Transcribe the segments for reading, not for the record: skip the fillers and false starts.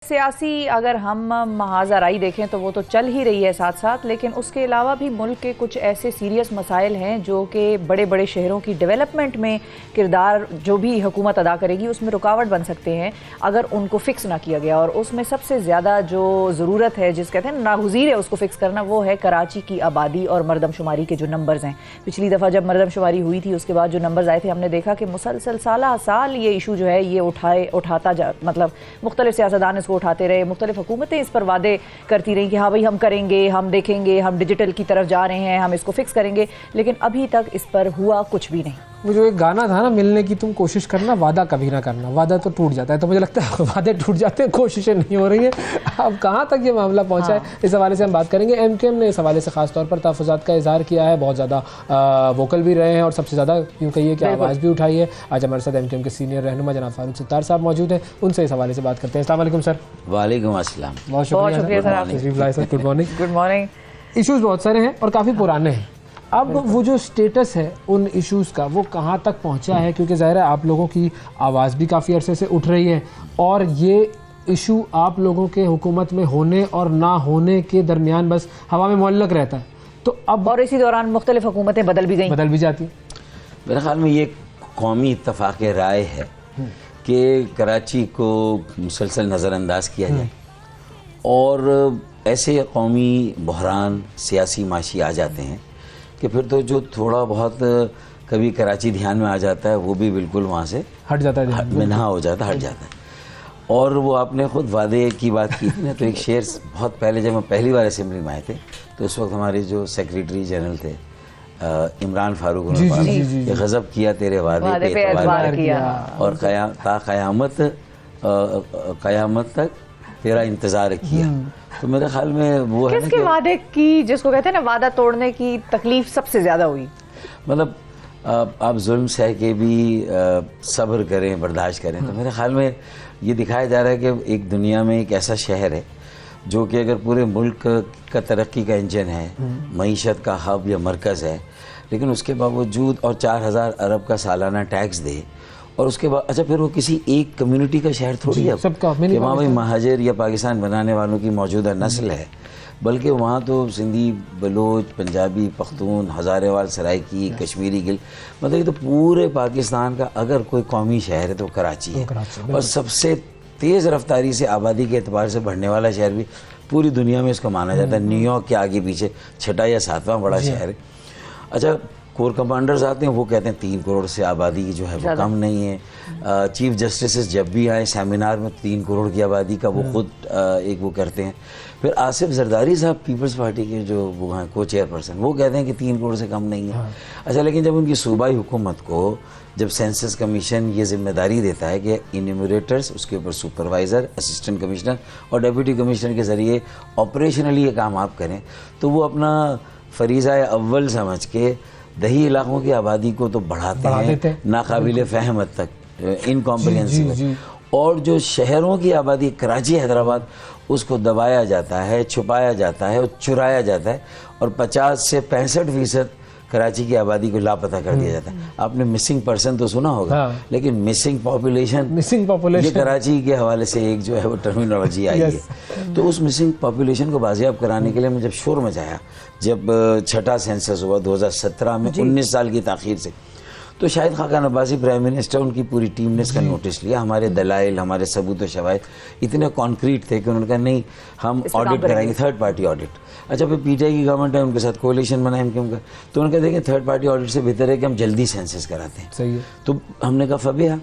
सियासी अगर हम महाजराई देखें तो वो तो चल ही रही है साथ साथ, लेकिन उसके अलावा भी मुल्क के कुछ ऐसे सीरियस मसाइल हैं जो कि बड़े बड़े शहरों की डेवलपमेंट में किरदार जो भी हुकूमत अदा करेगी उसमें रुकावट बन सकते हैं अगर उनको फिक्स ना किया गया। और उसमें सबसे ज़्यादा जो ज़रूरत है, जिस कहते हैं नागुज़ीर है उसको फिक्स करना, वो है कराची की आबादी और मरदमशुमारी के जो नंबर्स हैं। पिछली दफ़ा जब मरदमशुमारी हुई थी उसके बाद जो नंबर्स आए थे, हमने देखा कि मुसलसल साल ये इशू जो है ये मतलब मुख्तलिफ सियासतदान इसको उठाते रहे, मुख्तलिफ हुकूमतें इस पर वादे करती रही कि हाँ भाई हम करेंगे, हम देखेंगे, हम डिजिटल की तरफ जा रहे हैं, हम इसको फिक्स करेंगे, लेकिन अभी तक इस पर हुआ कुछ भी नहीं। वो जो एक गाना था ना, मिलने की तुम कोशिश करना, वादा कभी ना करना। वादा तो टूट जाता है, तो मुझे लगता है वादे टूट जाते हैं, कोशिशें नहीं हो रही हैं। अब कहाँ तक ये मामला पहुँचा है, इस हवाले से हम बात करेंगे। MKM ने इस हवाले से खास तौर पर तहफ़्फ़ुज़ात का इज़हार किया है, बहुत ज़्यादा वोकल भी रहे हैं और सबसे ज़्यादा यूँ कहिए कि आवाज़ भी उठाई है। आज हमारे साथ MKM के सीनियर रहनुमा जनाब फारूक सत्तार साहब मौजूद हैं, उनसे इस हवाले से बात करते हैं। अस्सलाम वालेकुम सर। वालेकुम अस्सलाम। बहुत शुक्रिया sir. Good morning. Good morning. Issues बहुत सारे हैं और काफ़ी पुराने हैं। अब वो जो स्टेटस है उन इश्यूज़ का, वो कहाँ तक पहुँचा है? क्योंकि ज़ाहिर है आप लोगों की आवाज़ भी काफ़ी अरसे से उठ रही है और ये इशू आप लोगों के हुकूमत में होने और ना होने के दरमियान बस हवा में मुअल्लक रहता है। तो अब और इसी दौरान मुख्तलिफ हुकूमतें बदल भी जाती हैं। मेरे ख्याल में ये कौमी इत्तफाक़ राय है कि कराची को मुसलसल नज़रअंदाज किया जाए और ऐसे कौमी बहरान सियासी माशी आ जाते हैं कि फिर तो जो थोड़ा बहुत कभी कराची ध्यान में आ जाता है वो भी बिल्कुल वहाँ से हट जाता है, मिनहा हो जाता है, हट जाता है। और वो आपने खुद वादे की बात की थी ना, तो एक शेर बहुत पहले जब हम पहली बार असेंबली में आए थे तो उस वक्त हमारे जो सेक्रेटरी जनरल थे इमरान फारूक, उन्होंने ये गज़ब किया तेरे वादे पे एतबार किया और क़यामत तक तेरा इंतज़ार किया। तो मेरे ख्याल में वो है किसके वादे की, जिसको कहते हैं ना वादा तोड़ने की तकलीफ सबसे ज़्यादा हुई? मतलब आप जुल्म सह के भी सब्र करें, बर्दाश्त करें। तो मेरे ख्याल में ये दिखाया जा रहा है कि एक दुनिया में एक ऐसा शहर है जो कि अगर पूरे मुल्क का तरक्की का इंजन है, मईशत का हब या मरकज़ है, लेकिन उसके बावजूद और 4000 अरब का सालाना टैक्स दे और उसके बाद अच्छा फिर वो किसी एक कम्युनिटी का शहर थोड़ी है कि वहाँ भाई महाजिर या पाकिस्तान बनाने वालों की मौजूदा नस्ल है, बल्कि वहाँ तो सिंधी, बलोच, पंजाबी, पख्तून, हज़ारेवाल, सराइकी, कश्मीरी गिल, मतलब ये तो पूरे पाकिस्तान का अगर कोई कौमी शहर है तो कराची है। और सबसे तेज़ रफ्तारी से आबादी के एतबार से बढ़ने वाला शहर भी पूरी दुनिया में इसको माना जाता है। न्यूयॉर्क के आगे पीछे 6वां या 7वां बड़ा शहर है। अच्छा, कोर कमांडर्स आते हैं वो कहते हैं 3 करोड़ से आबादी जो है वो कम नहीं है। चीफ जस्टिस जब भी आए सेमिनार में 3 करोड़ की आबादी का वो खुद एक वो करते हैं। फिर आसिफ जरदारी साहब पीपल्स पार्टी के जो वो हैं को चेयरपर्सन, वो कहते हैं कि 3 करोड़ से कम नहीं है। अच्छा, लेकिन जब उनकी सूबाई हुकूमत को जब सेंसस कमीशन ये जिम्मेदारी देता है कि इन्यूमरेटर्स, उसके ऊपर सुपरवाइज़र, असिस्टेंट कमिश्नर और डिप्टी कमिश्नर के ज़रिए ऑपरेशनली ये काम आप करें, तो वो अपना फरीज़ा अव्वल समझ के दही इलाकों की आबादी को तो बढ़ाते हैं नाकाबिले फ़हम हद तक, इनकॉम्प्रिहेंसिबल, और जो शहरों की आबादी कराची, हैदराबाद, उसको दबाया जाता है, छुपाया जाता है और चुराया जाता है और 50 से 65% कराची की आबादी को लापता कर दिया जाता है। आपने मिसिंग पर्सन तो सुना होगा, लेकिन मिसिंग पॉपुलेशन ये कराची के हवाले से एक जो है वो टर्मिनोलॉजी आई है। तो उस मिसिंग पॉपुलेशन को बाजियाब कराने के लिए मैं जब शोर मचाया, जब 6वां सेंसस हुआ 2017 में 19 साल की ताख़ीर से, तो शाहिद खाकान अब्बासी प्राइम मिनिस्टर, उनकी पूरी टीम ने इसका नोटिस लिया। हमारे दलाइल, हमारे सबूत व शवाहिद इतने कॉन्क्रीट थे कि उन्होंने कहा नहीं हम ऑडिट कराएंगे, थर्ड पार्टी ऑडिट। अच्छा, फिर PTI की गवर्नमेंट है, उनके साथ कोalition बना MKM का, तो उन्होंने कहा देखिए थर्ड पार्टी ऑडिट से बेहतर है कि हम जल्दी सेंसस कराते हैं। सही है। तो हमने कहा फबिया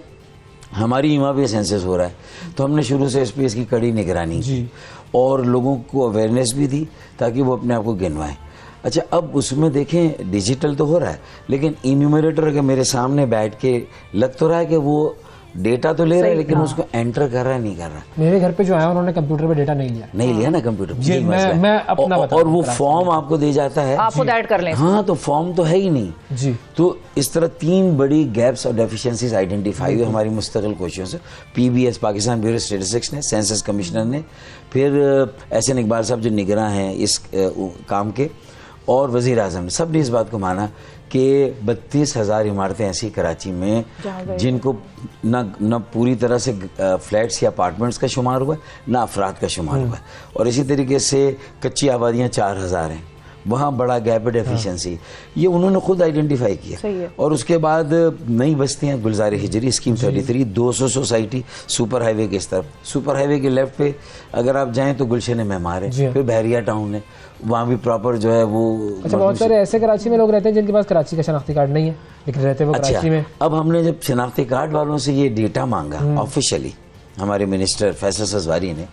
हमारी ईमा पे सेंसस हो रहा है, तो हमने शुरू से इस पर इसकी कड़ी निगरानी की और लोगों को अवेयरनेस भी दी ताकि वो अपने आप को गिनवाएं। अच्छा, अब उसमें देखें डिजिटल तो हो रहा है, लेकिन इन्यूमरेटर के मेरे सामने बैठ के लग तो रहा है कि वो डेटा तो ले रहा है, लेकिन उसको एंटर कर रहा है, नहीं कर रहा। मेरे घर पे जो आया उन्होंने कंप्यूटर पे डेटा नहीं लिया ना कंप्यूटर जी, मैं अपना और वो फॉर्म आपको दे जाता है, आप खुद ऐड कर लें। हाँ, तो फॉर्म तो है ही नहीं जी। तो इस तरह 3 बड़ी गैप्स और डेफिशिएंसीज आइडेंटिफाई हुई हमारी मुस्तकिल कोशिशों से। PBS पाकिस्तान ब्यूरो स्टैटिस्टिक्स ने, सेंसस कमिश्नर ने, फिर SN इकबाल साहब जो निगरान हैं इस काम के, और वज़ीर आज़म ने, सब ने इस बात को माना कि 32,000 इमारतें ऐसी कराची में जिनको ना पूरी तरह से फ्लैट्स या अपार्टमेंट्स का शुमार हुआ है, ना अफराद का शुमार हुआ है। और इसी तरीके से कच्ची आबादियाँ 4,000 हैं, वहाँ बड़ा गैप है, डेफिशिएंसी, ये उन्होंने खुद आइडेंटिफाई किया। और उसके बाद नई बस्तियाँ, गुलजार हिजरी स्कीम 33, 200 सोसाइटी सुपर हाईवे के इस तरफ, सुपर हाईवे के लेफ्ट पे अगर आप जाएं तो गुलशन मेमार है, फिर बहरिया टाउन है, वहाँ भी प्रॉपर जो है वो। अच्छा, बहुत सारे ऐसे कराची में लोग रहते हैं जिनके पास कराची का शनाख्ती कार्ड नहीं है लेकिन रहते वो कराची में। अब हमने जब शनाख्ती कार्ड वालों से ये डेटा मांगा ऑफिशियली, हमारे मिनिस्टर फैसल सजवारी ने,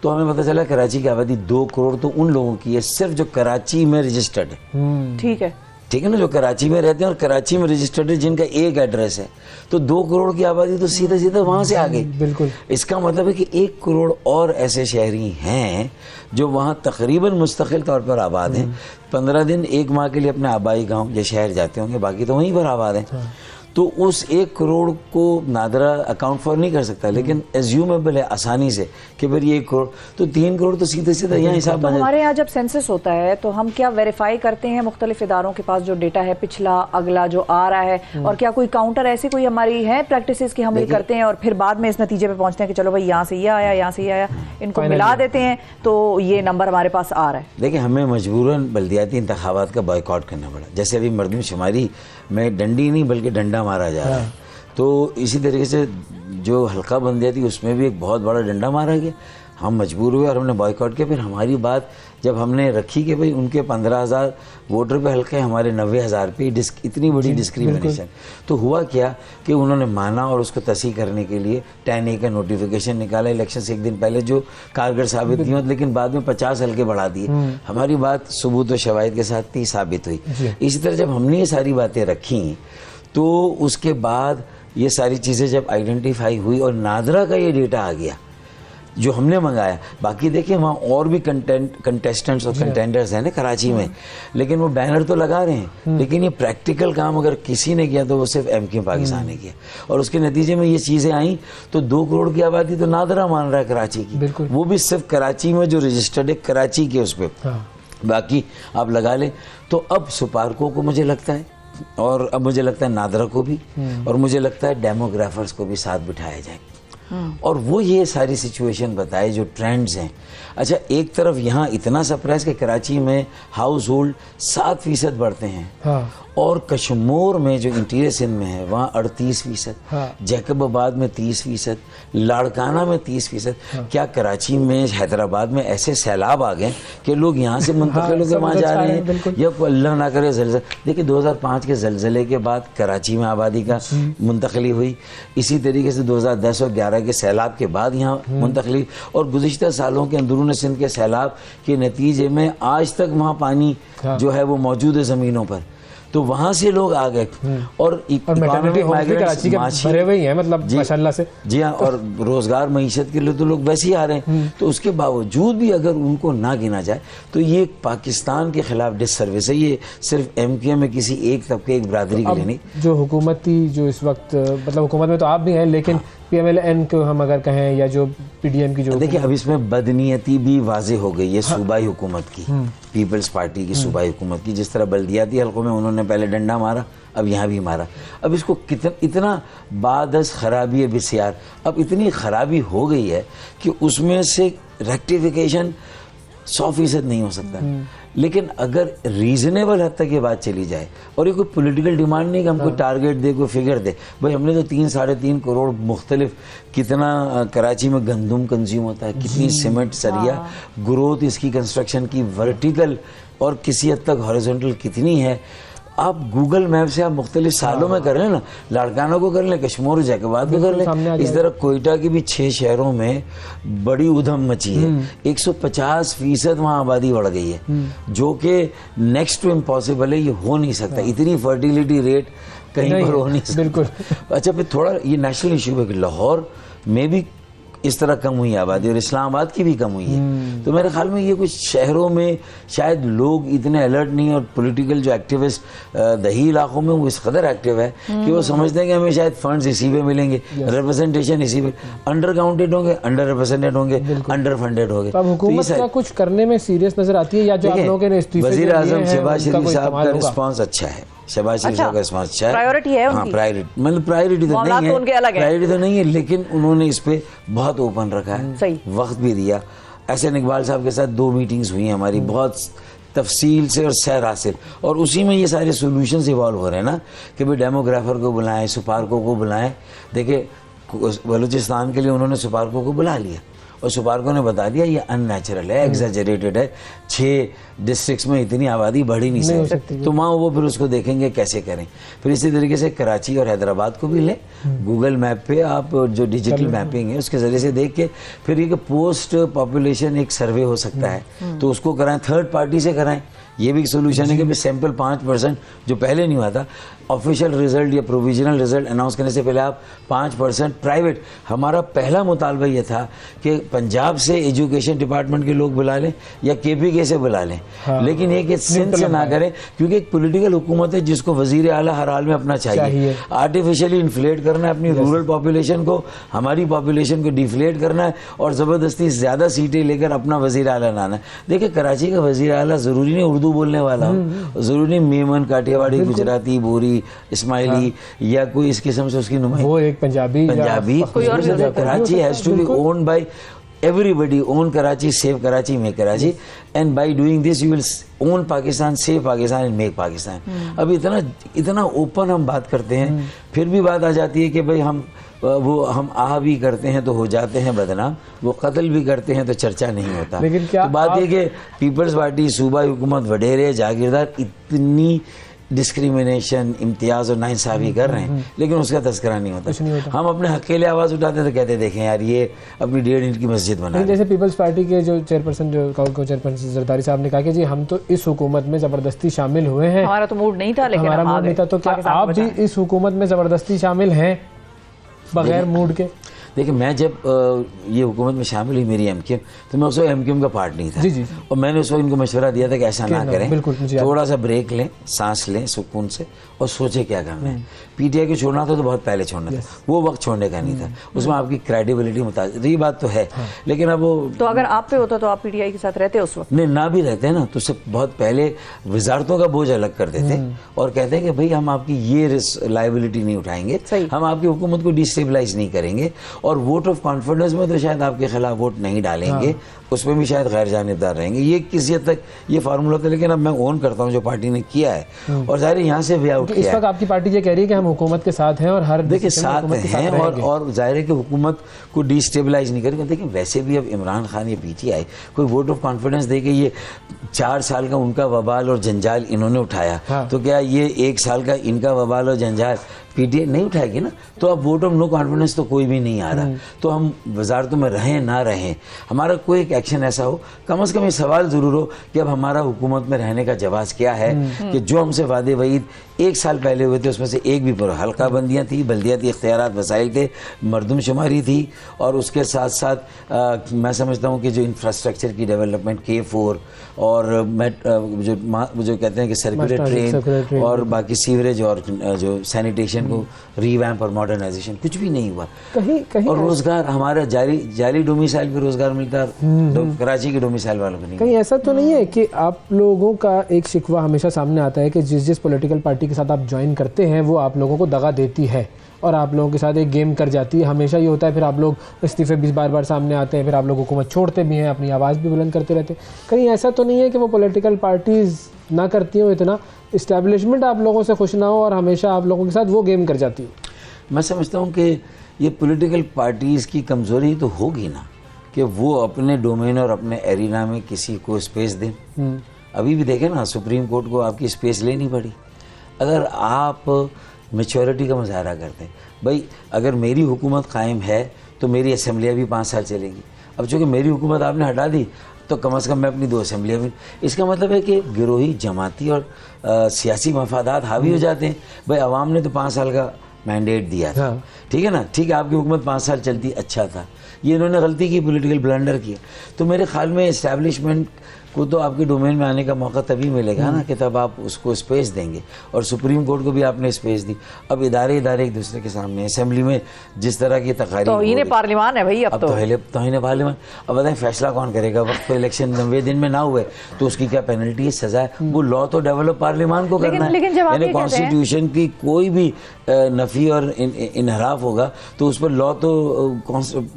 तो हमें पता चला कराची की आबादी 2 करोड़ तो उन लोगों की है सिर्फ जो कराची में रजिस्टर्ड है। ठीक है ना, जो कराची में रहते हैं और कराची में रजिस्टर्ड है, जिनका एक एड्रेस है, तो 2 करोड़ की आबादी तो सीधा सीधा वहां से आ गई। बिल्कुल, इसका मतलब है कि 1 करोड़ और ऐसे शहरी हैं जो वहां तकरीबन मुस्तकिल तौर पर आबाद हैं। 15 दिन 1 माह के लिए अपने आबाई गांव या शहर जाते होंगे, बाकी तो वहीं पर आबाद हैं। तो उस 1 करोड़ को नादरा अकाउंट फॉर नहीं कर सकता, लेकिन एज्यूमेबल है आसानी से कि फिर ये 1 करोड़ तो 3 करोड़ तो सीधे सीधा यहाँ हिसाब तो हमारे यहाँ जब सेंसस होता है तो हम क्या वेरीफाई करते हैं मुख्तलिफ इदारों के पास जो डेटा है, पिछला अगला जो आ रहा है, और क्या कोई काउंटर ऐसी कोई हमारी है प्रैक्टिसेस की हम ये करते हैं और फिर बाद में इस नतीजे पे पहुंचते हैं कि चलो भाई यहाँ से ये आया, यहाँ से ये आया, इनको मिला देते हैं तो ये नंबर हमारे पास आ रहा है। देखिए, हमें मजबूरन बल्दियाती इंतखाबात का बॉयकॉट करना पड़ा। जैसे अभी मरदमशुमारी में डंडी नहीं बल्कि डंडा मारा जा रहा है, तो इसी तरीके से जो हल्का बंदियाँ थी उसमें भी एक बहुत बड़ा डंडा मारा गया। हम मजबूर हुए और हमने बॉयकॉट किया। फिर हमारी बात जब हमने रखी कि भाई उनके 15,000 वोटर पे हल्का है, हमारे 90,000 पे इतनी बड़ी डिस्क्रिमिनेशन, तो हुआ क्या कि उन्होंने माना और उसको तस्हीह करने के लिए 10A का नोटिफिकेशन निकाला इलेक्शन से 1 दिन पहले, जो कारगर साबित नहीं हुआ, लेकिन बाद में 50 हल्के बढ़ा दिए। हमारी बात सबूत व शवाहिद के साथ ही साबित हुई। इसी तरह जब हमने ये सारी बातें रखी तो उसके बाद ये सारी चीज़ें जब आइडेंटिफाई हुई और नादरा का ये डेटा आ गया जो हमने मंगाया। बाकी देखिए वहाँ और भी कंटेस्टेंट्स और कंटेंडर्स हैं ना कराची में, लेकिन वो बैनर तो लगा रहे हैं, लेकिन ये प्रैक्टिकल काम अगर किसी ने किया तो वो सिर्फ MQ पाकिस्तान ने किया। और उसके नतीजे में ये चीज़ें आई तो 2 करोड़ की आबादी तो नादरा मान रहा है कराची की, वो भी सिर्फ कराची में जो रजिस्टर्ड है कराची के उस पर, बाकी आप लगा लें। तो अब सुपारको को मुझे लगता है, और अब मुझे लगता है नादरा को भी, और मुझे लगता है डेमोग्राफर्स को भी साथ बिठाया जाए और वो ये सारी सिचुएशन बताए जो ट्रेंड्स हैं। अच्छा, एक तरफ यहाँ इतना सरप्राइज कि कराची में हाउस होल्ड 7% बढ़ते हैं, और कश्मीर में जो इंटीरियर सिंध में है वहाँ 38%, जैकबाबाद में 30%, लाड़काना में 30%। क्या कराची में, हैदराबाद में ऐसे सैलाब आ गए कि लोग यहाँ से मुंतकिल होकर वहाँ जा रहे हैं, या अल्लाह ना करे ज़लज़ला। देखिए 2005 के ज़लज़ले के बाद कराची में आबादी का मुंतकली हुई, इसी तरीके से 2010 और 11 के सैलाब के बाद यहाँ मुंतकली, और गुज़िश्ता सालों के अंदरून सिंध के सैलाब के नतीजे में आज तक वहाँ पानी जो है वो मौजूद है ज़मीनों पर, तो वहाँ से लोग आ गए। और मैटरनिटी होम्स भी कराची के भरे हुए हैं, मतलब माशाल्लाह से। जी हाँ, और रोजगार मईशत के लिए तो लोग वैसे ही आ रहे हैं। तो उसके बावजूद भी अगर उनको ना गिना जाए तो ये पाकिस्तान के खिलाफ डिससर्विस है। ये सिर्फ MQ में किसी एक तबके, एक बरादरी के लिए नहीं। जो हुकूमत थी जो इस वक्त, मतलब हुकूमत में तो आप भी हैं, लेकिन PMLN को हम अगर कहें या जो PDM की जो, देखिए अब इसमें बदनीयती भी वाजे हो गई है सूबाई हुकूमत की, पीपल्स पार्टी की सूबाई हुकूमत की। जिस तरह बल्दियाती हल्कों में उन्होंने पहले डंडा मारा, अब यहाँ भी मारा। अब इसको इतना बादस खराबी है बिस्यार, अब इतनी खराबी हो गई है कि उसमें से रेक्टिफिकेशन 100% नहीं हो सकता। लेकिन अगर रीजनेबल हद तक ये बात चली जाए, और ये कोई पॉलिटिकल डिमांड नहीं कि हम कोई टारगेट दे, कोई फिगर दे, भाई हमने तो 3-3.5 करोड़ मुख्तलिफ, कितना कराची में गंदम कंज्यूम होता है, कितनी सीमेंट, सरिया, ग्रोथ इसकी कंस्ट्रक्शन की वर्टिकल और किसी हद तक हॉरिजॉन्टल कितनी है। आप गूगल मैप से आप मुख्तलिफ सालों में कर लें ना, लाड़काना को कर लें, कश्मीर जैकबाद को कर लें, इस तरह कोयटा की भी 6 शहरों में बड़ी उधम मची है। 150% वहाँ आबादी बढ़ गई है, जो कि नेक्स्ट टू इम्पॉसिबल है। ये हो नहीं सकता, इतनी फर्टिलिटी रेट कहीं पर हो नहीं सकता। बिल्कुल। अच्छा, फिर थोड़ा ये नेशनल इशू है कि लाहौर में भी इस तरह कम हुई आबादी और इस्लामाबाद की भी कम हुई है। तो मेरे ख्याल में ये कुछ शहरों में शायद लोग इतने अलर्ट नहीं, और पॉलिटिकल जो एक्टिविस्ट दही इलाकों में वो इस कदर एक्टिव है कि वो समझते हैं कि हमें शायद फंड्स इसी पे मिलेंगे, रिप्रेजेंटेशन इसी पे, अंडर काउंटेड होंगे, अंडर रिप्रेजेंटेड होंगे, अंडर फंडेड होंगे। अब हुकूमत क्या कुछ करने में सीरियस नजर आती है, या जो आप लोगों ने वज़ीर आज़म शहबाज शरीफ साहब का रिस्पॉन्स अच्छा है। शहबाज शरीफ साहब का स्मार्ट चाय प्रायोरिटी है उनकी? हाँ, प्रायोरिटी मतलब प्रायोरिटी तो मामलात नहीं तो उनके अलग है, हैं। प्रायोरिटी तो नहीं है, लेकिन उन्होंने इस पे बहुत ओपन रखा है, सही। वक्त भी दिया। एहसन इकबाल साहब के साथ 2 मीटिंग्स हुई हैं हमारी, बहुत तफसील से और सैर हासिल, और उसी में ये सारे सोल्यूशंस इवॉल्व हो रहे हैं ना कि भाई डेमोग्राफर को बुलाएं, सुपारको को बुलाएं। देखिए बलूचिस्तान के लिए उन्होंने सुपारको को बुला लिया और सुपारको ने बता दिया ये अननेचुरल है, एग्जैजरेटेड है, 6 डिस्ट्रिक्ट्स में इतनी आबादी बढ़ ही नहीं सकती, तो वहाँ वो फिर उसको देखेंगे कैसे करें। फिर इसी तरीके से कराची और हैदराबाद को भी लें, गूगल मैप पे आप जो डिजिटल मैपिंग है उसके ज़रिए से देख के फिर एक पोस्ट पॉपुलेशन एक सर्वे हो सकता है तो उसको कराएं, थर्ड पार्टी से कराएं। ये भी एक सोल्यूशन है कि सैंपल 5% जो पहले नहीं हुआ था, ऑफिशियल रिजल्ट या प्रोविजनल रिजल्ट अनाउंस करने से पहले आप 5% प्राइवेट। हमारा पहला मुतालबा ये था कि पंजाब से एजुकेशन डिपार्टमेंट के लोग बुला लें या केपीके से बुला लें, लेकिन ये कि सिंध से ना करें, क्योंकि एक पॉलिटिकल हुकूमत है जिसको वजीर आला हर हाल में अपना चाहिए। आर्टिफिशियली इन्फ्लेट करना है अपनी रूरल पॉपुलेशन को, हमारी पॉपुलेशन को डिफ्लेट करना है और ज़बरदस्ती ज़्यादा सीटें लेकर अपना वजीर आला लाना है। देखिए कराची का वजीर आला ज़रूरी नहीं उर्दू बोलने वाला हो, ज़रूरी नहीं मेमन, काठियावाड़ी, गुजराती, बोरी, इस्माइली या कोई इस किस्म से उसकी नुमाइंदगी, वो एक Punjabi Karachi has to be owned by everybody, own Karachi, save Karachi, make Karachi, and by doing this you will own Pakistan, save Pakistan and make Pakistan। अब इतना ओपन हम बात करते हैं, फिर भी बात आ जाती है कि भाई हम आह भी करते हैं तो हो जाते हैं बदनाम, वो कत्ल भी करते हैं तो चर्चा नहीं होता। लेकिन क्या तो बात ये कि पीपल्स पार्टी, सूबाई हुकूमत, वडेरे, जागीरदार इतनी डिस्क्रिमिनेशन, इम्तियाज और नाइंसाफी कर रहे हैं, लेकिन उसका तस्करा नहीं होता। हम अपने हक के लिए आवाज़ उठाते हैं तो कहते देखें यार ये अपनी 1.5 इंच की मस्जिद बना रहे। जैसे पीपल्स पार्टी के जो चेयरपर्सन, जो काउंसिल चेयरपर्सन जरदारी साहब ने कहा कि जी हम तो इस हुकूमत में ज़बरदस्ती शामिल हुए हैं, हमारा तो मूड नहीं था, लेकिन हमारा मूड नहीं था, तो क्या आप भी इस हुकूमत में ज़बरदस्ती शामिल हैं बगैर मूड के? देखिए मैं जब ये हुकूमत में शामिल हुई मेरी एमक्यूएम, तो मैं उस वक्त एमक्यूएम का पार्ट नहीं था। जी। और मैंने उस वक्त इनको मशवरा दिया था कि ऐसा ना करें, बिल्कुल, थोड़ा सा ब्रेक लें, सांस लें सुकून से और सोचे क्या करना है। पीटीआई को छोड़ना था तो बहुत पहले छोड़ना था, वो वक्त छोड़ने का नहीं था, उसमें आपकी क्रेडिबिलिटी मुताबिक, तो ये बात तो है। लेकिन अब वो तो अगर आप पे होता तो आप पीटीआई के साथ रहते उस वक्त? नहीं, ना भी रहते हैं ना तो उससे बहुत पहले वजारतों का बोझ अलग कर देते और कहते हैं कि भाई हम आपकी ये लाइबिलिटी नहीं उठाएंगे, हम आपकी हुकूमत को डिस्टेबलाइज नहीं करेंगे और वोट ऑफ कॉन्फिडेंस में तो शायद आपके खिलाफ वोट नहीं डालेंगे, उसमें भी शायद गैर जानिबदार रहेंगे। ये किसी हद तक ये फार्मूला था, लेकिन अब मैं ओन करता हूँ जो पार्टी ने किया है और ज़ाहिर यहाँ से वे आउट किया। इस वक्त आपकी पार्टी ये कह रही है कि हम हुकूमत के साथ हैं और हर देखिए साथ हैं और जाहिर है कि हुकूमत को डिस्टेबलाइज नहीं करेंगे। देखिए वैसे भी अब इमरान खान या पीटीआई कोई वोट ऑफ कॉन्फिडेंस दे के ये 4 साल का उनका वबाल और जंजाल इन्होंने उठाया, तो क्या ये 1 साल का इनका वबाल और जंजाल पीटीआई नहीं उठाएगी ना? तो अब वोट ऑफ नो कॉन्फिडेंस तो कोई भी नहीं आ रहा, तो हम वजारतों में रहें ना रहें, हमारा कोई एक एक्शन ऐसा हो, कम से कम ये सवाल ज़रूर हो कि अब हमारा हुकूमत में रहने का जवाब क्या है कि जो हमसे वादे वईद 1 साल पहले हुए थे उसमें से एक भी पूरा, हल्का बंदियाँ थी, बल्दियाती इख्तियारात वसाइल थे, मरदमशुमारी थी और उसके साथ साथ मैं समझता हूँ कि जो इंफ्रास्ट्रक्चर की डेवलपमेंट, K4 और जो कहते हैं कि सर्कुलर ट्रेन और बाकी सीवरेज और जो सैनिटेशन को रीवैम्प और मॉडर्नाइजेशन, कुछ भी नहीं हुआ। कहीं और रोजगार हमारा जाली डोमिसाइल पे रोजगार मिलता है, कराची के डोमिसाइल वालों को नहीं। कहीं ऐसा तो नहीं है कि आप लोगों का एक शिकवा हमेशा सामने आता है कि जिस पॉलिटिकल पार्टी के साथ आप ज्वाइन करते हैं वो आप लोगों को दगा देती है और आप लोगों के साथ एक गेम कर जाती है, हमेशा ये होता है, फिर आप लोग इस्तीफे भी बार सामने आते हैं, फिर आप लोग हुकूमत छोड़ते भी हैं, अपनी आवाज़ भी बुलंद करते रहते हैं। कहीं ऐसा तो नहीं है कि वो पॉलिटिकल पार्टीज़ ना करती हो, इतना इस्टेब्लिशमेंट आप लोगों से खुश ना हो और हमेशा आप लोगों के साथ वो गेम कर जाती हो? मैं समझता हूँ कि ये पॉलिटिकल पार्टीज़ की कमज़ोरी तो होगी ना कि वो अपने डोमेन और अपने एरिना में किसी को स्पेस दें। अभी भी देखें ना, सुप्रीम कोर्ट को आपकी स्पेस लेनी पड़ी। अगर आप मेच्योरिटी का मुजाहरा करते हैं, भाई अगर मेरी हुकूमत कायम है तो मेरी असम्बलियाँ भी 5 साल चलेंगी। अब चूँकि मेरी हुकूमत आपने हटा दी तो कम से कम मैं अपनी 2 असम्बलियाँ भी, इसका मतलब है कि गिरोही, जमाती और सियासी मफादात हावी हो जाते हैं। भाई अवाम ने तो 5 साल का मैंडेट दिया था, ठीक है ना, ठीक है आपकी हुकूमत 5 साल चलती, अच्छा था, ये इन्होंने गलती की, पॉलिटिकल ब्लंडर किया। तो मेरे ख्याल में इस्टेब्लिशमेंट को तो आपके डोमेन में आने का मौका तभी मिलेगा ना कि तब आप उसको स्पेस देंगे, और सुप्रीम कोर्ट को भी आपने स्पेस दी। अब इदारे एक दूसरे के सामने, असेंबली में जिस तरह की तकारीर तो इन्हें पार्लियामान है भाई अब तो तौहीन पार्लियामान। अब बताएं फैसला कौन करेगा? वक्त पे इलेक्शन 90 दिन में ना हुए तो उसकी क्या पेनल्टी है, सजा है? वो लॉ तो डेवलप पार्लियामान को करना है। यानी कॉन्स्टिट्यूशन की कोई भी नफी और इनहराफ होगा तो उस पर लॉ तो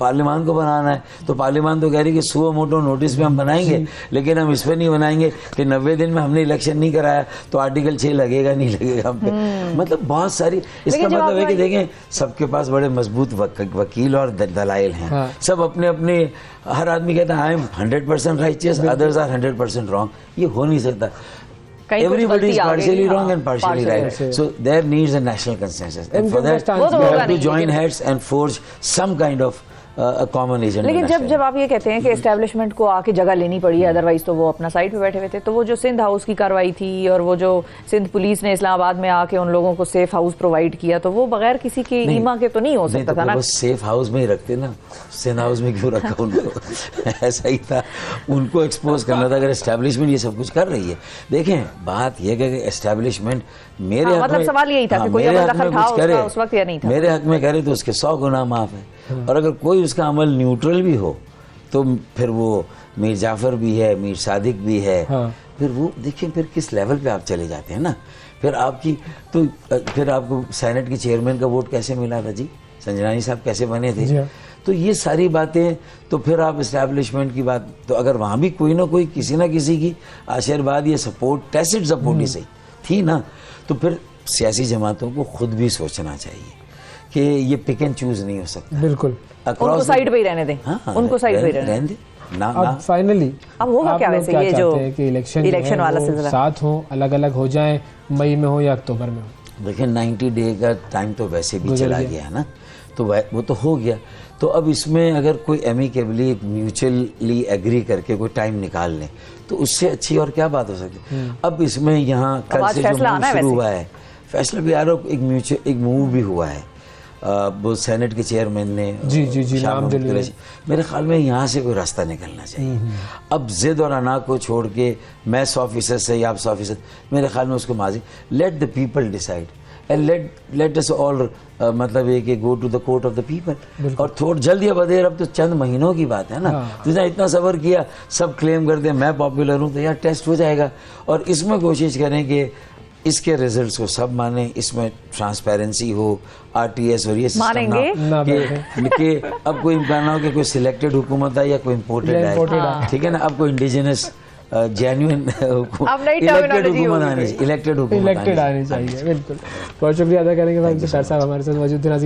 पार्लियामान को बनाना है। तो पार्लियामान तो कह रही है कि सुओ मोटो नोटिस पे हम बनाएंगे, लेकिन हम इस पर नहीं बनाएंगे कि 90 दिन में हमने इलेक्शन नहीं कराया तो आर्टिकल 6 लगेगा नहीं लगेगा हम पे। मतलब बहुत सारी, इसका मतलब है कि देखें सबके पास बड़े मजबूत वकील और दलाइल हैं। हाँ। सब अपने अपने, हर आदमी कहता है I am 100% righteous, others are 100% wrong. ये हो नहीं सकता। Everybody is partially wrong and partially right. So there needs a national consensus. And for that, we have to join heads and forge some kind of a common agenda. लेकिन जब आप ये कहते हैं कि एस्टैब्लिशमेंट को आके जगह लेनी पड़ी है, अदरवाइज तो वो अपना साइड पे बैठे हुए थे, तो वो जो सिंध हाउस की कार्रवाई थी और वो जो सिंध पुलिस ने इस्लामाबाद में आके उन लोगों को सेफ हाउस प्रोवाइड किया, तो वो बगैर किसी के ईमा के तो नहीं हो सकता था ना? वो सेफ हाउस में ही रखते ना, सिंध हाउस में क्यों रखा उनको? ऐसा ही था, उनको एक्सपोज करना था। अगर एस्टैब्लिशमेंट ये सब कुछ कर रही है, देखें बात यह कि एस्टैब्लिशमेंट मेरे हक में, सवाल यही था कि कोई दखल था उस वक्त या नहीं था। मेरे हक में करे तो उसके 100 गुना माफ है, और अगर कोई उसका अमल न्यूट्रल भी हो तो फिर वो मीर जाफर भी है, मीर सादिक भी है। हाँ। फिर वो देखिए फिर किस लेवल पे आप चले जाते हैं ना। फिर आपकी तो फिर आपको सेनेट के चेयरमैन का वोट कैसे मिला था जी? संजनानी साहब कैसे बने थे? तो ये सारी बातें, तो फिर आप इस्टेब्लिशमेंट की बात, तो अगर वहाँ भी कोई ना कोई किसी ना किसी की आशीर्वाद या सपोर्ट, टैसिट सपोर्ट ही सही थी ना, तो फिर सियासी जमातों को खुद भी सोचना चाहिए कि ये पिक एंड चूज नहीं हो सकता। बिल्कुल, उनको साइड पे ही रहने दें। हाँ, उनको साइड पे ही रहने दें ना। अब फाइनली अब होगा क्या वैसे? ये जो कि इलेक्शन वाला सिलसिला साथ हो, अलग अलग हो जाए, मई में हो या अक्टूबर में हो। देखिए 90 डे का टाइम तो वैसे भी चला गया है ना, तो वो तो हो गया। तो अब इसमें अगर कोई एमिकेबली म्यूचुअली एग्री करके कोई टाइम निकाल ले तो उससे अच्छी और क्या बात हो सकती है। अब इसमें यहाँ कल से जो शुरू हुआ है, फैसला भी आ रहा, एक मूव भी हुआ है, वो सेनेट के चेयरमैन ने जी मेरे ख्याल में यहाँ से कोई रास्ता निकलना चाहिए। अब जिद और अना को छोड़ के मैं 100% सही आप 100%, मेरे ख्याल में उसको माजी, let the people decide and let us all, मतलब ये कि go to the court of the people. और थोड़ा जल्द या बदेर, अब तो चंद महीनों की बात है ना। तुझे इतना सब्र किया, सब क्लेम करते हैं मैं पॉपुलर हूँ, तो यार टेस्ट हो जाएगा। और इसमें कोशिश करें कि इसके रिजल्ट्स को सब माने, इसमें ट्रांसपेरेंसी हो, आरटीएस और ये मानेंगे कि अब कोई इम्कान ना हो कि कोई सिलेक्टेड हुकूमत है या कोई इम्पोर्टेड है, ठीक है ना। अब कोई इंडिजिनस जेन्युइन इलेक्टेड हुकूमत आनी चाहिए। बिल्कुल, बहुत शुक्रिया अदा करेंगे भाई साहब हमारे साथ मौजूद थे।